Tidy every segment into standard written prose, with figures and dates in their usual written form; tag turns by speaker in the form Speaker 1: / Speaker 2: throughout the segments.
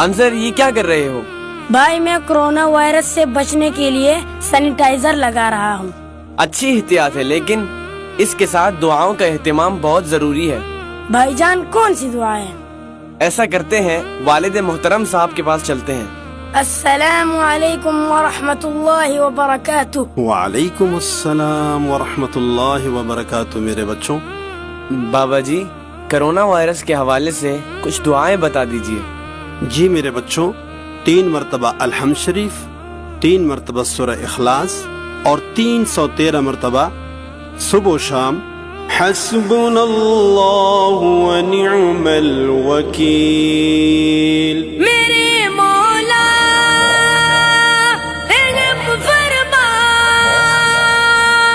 Speaker 1: انصر یہ کیا کر رہے ہو؟
Speaker 2: بھائی میں کرونا وائرس سے بچنے کے لیے سینیٹائزر لگا رہا ہوں۔
Speaker 1: اچھی احتیاط ہے، لیکن اس کے ساتھ دعاؤں کا اہتمام بہت ضروری ہے۔
Speaker 2: بھائی جان کون سی دعا ہے؟
Speaker 1: ایسا کرتے ہیں، والد محترم صاحب کے پاس چلتے ہیں۔
Speaker 2: السلام علیکم ورحمۃ اللہ وبرکاتہ۔
Speaker 3: وعلیکم السلام ورحمۃ اللہ وبرکاتہ۔ میرے بچوں،
Speaker 1: بابا جی کرونا وائرس کے حوالے سے کچھ دعائیں بتا دیجیے۔
Speaker 3: جی میرے بچوں، 3 مرتبہ الحمد شریف، 3 مرتبہ سورہ اخلاص اور 313 مرتبہ صبح و شام حسبنا اللہ ونعم الوکیل۔
Speaker 2: میرے مولا رحم فرما،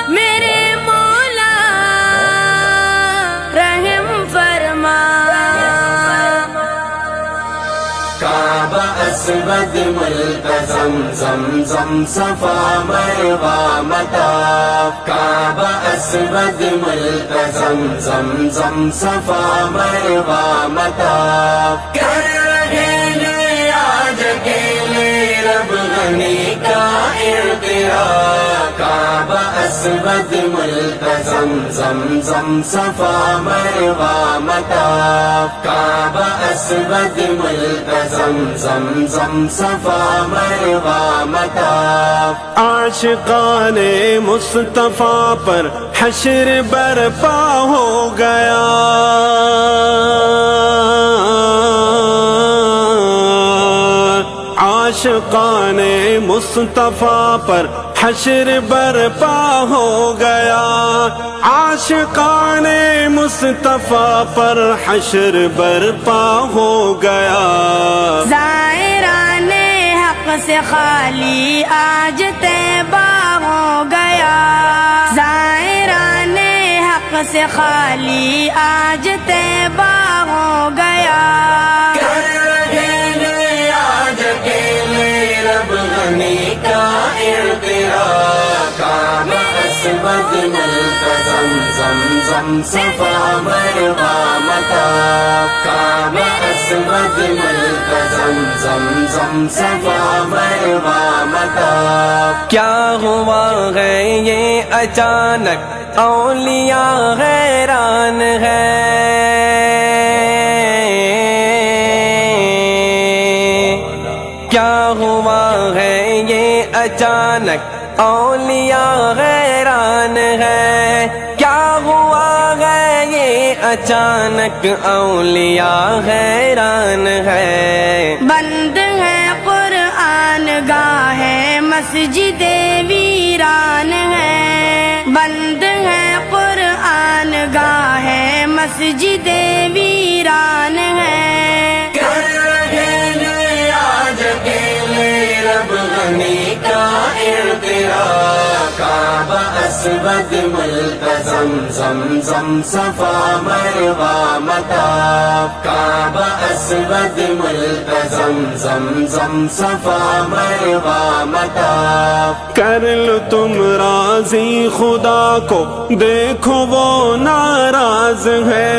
Speaker 2: میرے مولا رحم فرما۔
Speaker 4: کعبہ اسود ملتزم زمزم صفا مروہ مطاف، کعبہ اسود ملتزم زمزم صفا مروہ مطاف، کر رہے ہیں آج اکیلے رب غنی کا اعتراف، کعبہ اسود ملتزم زمزم صفا مروہ مطاف، کعبہ اسود ملتزم زمزم صفا مروہ مطاف۔
Speaker 3: عاشقان مصطفیٰ پر حشر برپا ہو گیا، عاشقان مصطفیٰ پر حشر برپا ہو گیا، عاشقان مصطفیٰ پر حشر برپا ہو گیا۔
Speaker 2: زائران حق سے خالی آج طیبہ ہو گیا، زائران حق سے خالی آج طیبہ ہو گیا۔
Speaker 4: کر رہے ہیں آج اکیلے رب غنی کا اعتراف، کعبہ اسود ملتزم زمزم صفا مروہ مطاف، کعبہ اسود ملتزم زمزم صفا مروہ مطاف۔
Speaker 1: کیا ہوا ہے یہ اچانک اولیاء حیران ہے، کیا ہوا ہے یہ اچانک اولیاء حیران ہے، کیا ہوا ہے یہ اچانک اولیاء حیران ہے۔
Speaker 2: بند ہے قرآن گاہ ہے، مسجد ویران ہے، بند ہے قرآن گاہ ہے، مسجد ویران ہے۔
Speaker 4: کر رہے ہیں آج اکیلے رب غنی کا اعتراف، کعبہ اسود ملتزم زمزم صفا مروہ مطاف، کعبہ اسود ملتزم زمزم صفا مروہ مطاف۔
Speaker 3: کر لو تم راضی خدا کو، دیکھو وہ ناراض ہے،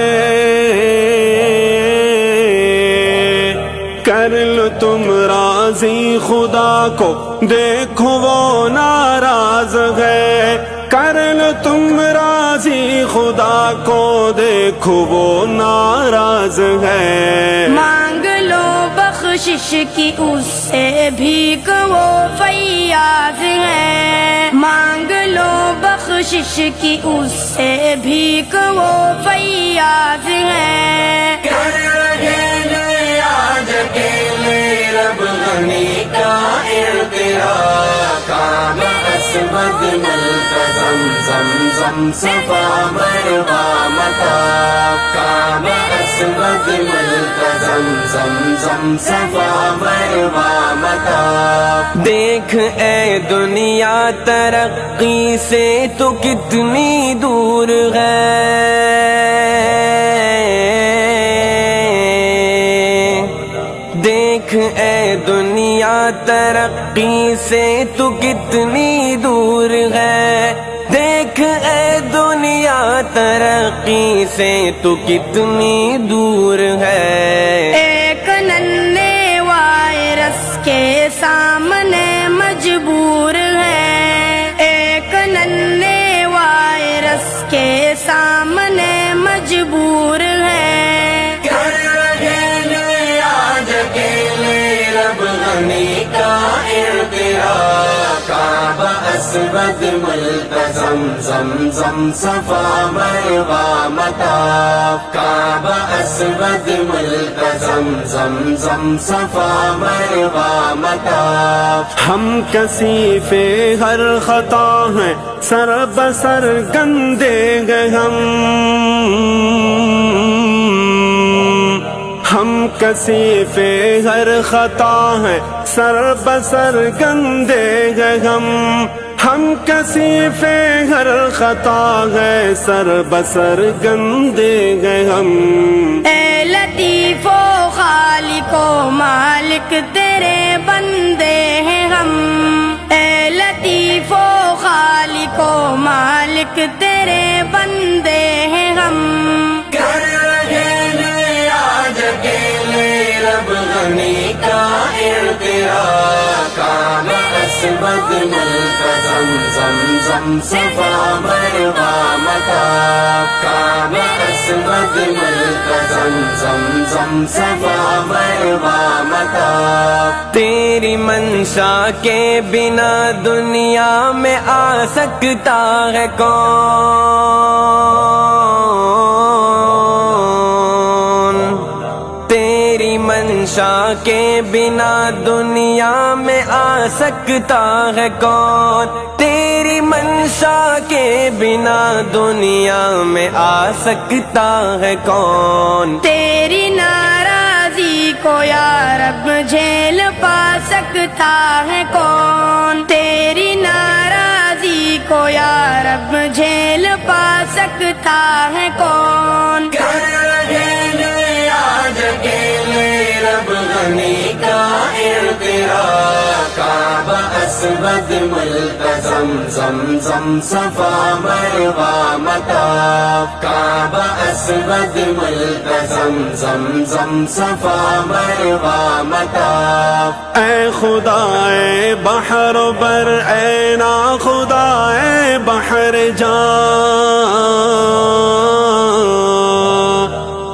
Speaker 3: کر لو تم راضی خدا کو، دیکھو وہ ناراض ہے، کر لو تم راضی خدا کو، دیکھو وہ ناراض ہے۔
Speaker 2: مانگ لو بخشش کی اس سے بھیک، وہ فیاض ہے، مانگ لو بخشش کی اس سے بھیک، وہ فیاض ہے۔
Speaker 4: کر رہے ہیں آج اکیلے رب غنی کا اعتراف، کعبہ اسود ملتزم زمزم صفا مروہ مطاف، کعبہ اسود ملتزم زمزم صفا مروہ مطاف۔
Speaker 1: دیکھ اے دنیا ترقی سے تو کتنی دور ہے، دیکھ اے دنیا ترقی سے تو کتنی دور ہے، دیکھ اے دنیا ترقی سے تو کتنی دور ہے۔
Speaker 2: ایک ننھے
Speaker 4: اسود ملتزم زمزم صفا مروا مطاف کعبہ اسود ملتزم زمزم صفا مروا مطاف
Speaker 3: ہم کثیف ہر خطا ہیں سر بسر گندے گئے ہم کثیف ہر خطا ہیں سر بسر گندے گئے ہم کثیف ہر خطا ہے سر بسر گندے گئے
Speaker 2: اے لطیف و خالق و مالک تیرے بندے ہیں ہم، اے لطیف و خالق و مالک تیرے بندے ہیں ہم،
Speaker 4: کر رہے ہیں آج اکیلے رب غنی کا اعتراف کعبہ اسود ملتزم زمزم صفا مروا مطاف کعبہ اسود ملتزم زمزم صفا مروا مطاف
Speaker 1: تیری منشا کے بنا دنیا میں آ سکتا ہے کون؟ تیری منشا کے بنا دنیا میں آ سکتا ہے کون؟ تیری منشا کے بنا دنیا میں آ سکتا ہے کون؟
Speaker 2: تیری ناراضی کو یا رب جھیل پا سکتا ہے کون؟ تیری ناراضی کو یا رب جھیل پا سکتا ہے کون؟
Speaker 4: کر رہے ہیں آج اکیلے رب غنی کا اعتراف کعبہ اسود ملتزم زمزم صفا مروا مطاف کعبہ اسود ملتزم زمزم صفا مروا مطاف
Speaker 3: اے خدا اے بحر بر اے نا خدا اے بحر جان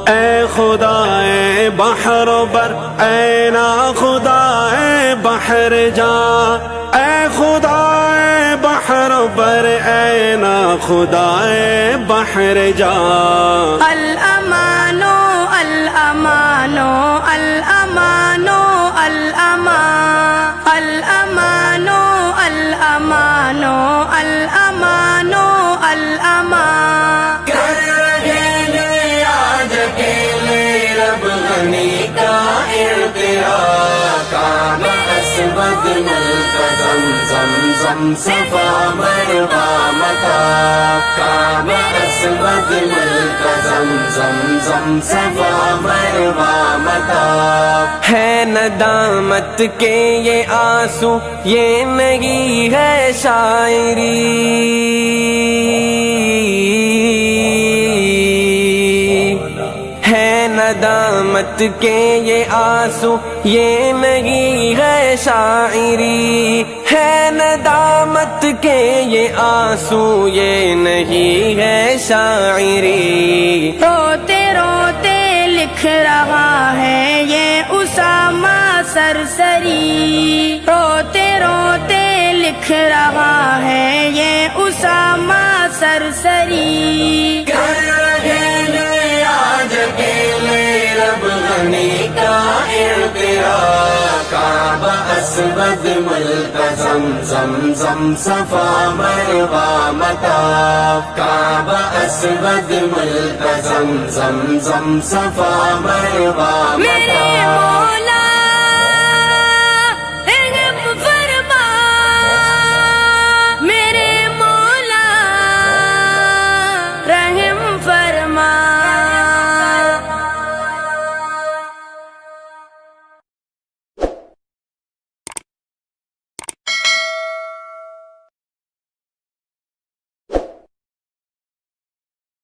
Speaker 3: اے خدا اے بحر بر اے نا خدا اے بحر جان اے خدا اے بحر بر اے نا خدا اے بحر جان
Speaker 2: الامانو الامانو الامانو الامان الامانو الامانو الامانو الامان
Speaker 4: کر رہے ہیں آج اکیلے رب غنی کا اعتراف کعبہ اسود ملتزم زمزم صفا مروا مطاف کعبہ اسود ملتزم زمزم صفا مروا مطاف
Speaker 1: ہے ندامت کے یہ آنسو یہ نہیں ہے شاعری، ہے ندامت کے یہ آنسو یہ نہیں ہے شاعری، ہے ندامت کے یہ آنسو یہ نہیں ہے شاعری،
Speaker 2: روتے روتے لکھ رہا ہے یہ اسامہ سرسری، روتے روتے لکھ رہا ہے یہ اسامہ سرسری،
Speaker 4: کر رہے ہیں آج اکیلے رب غنی کا اعتراف کعبہ اسود ملتزم زمزم صفا مروا مطاف کعبہ اسود ملتزم زمزم صفا مروا
Speaker 2: میرے
Speaker 4: مطاف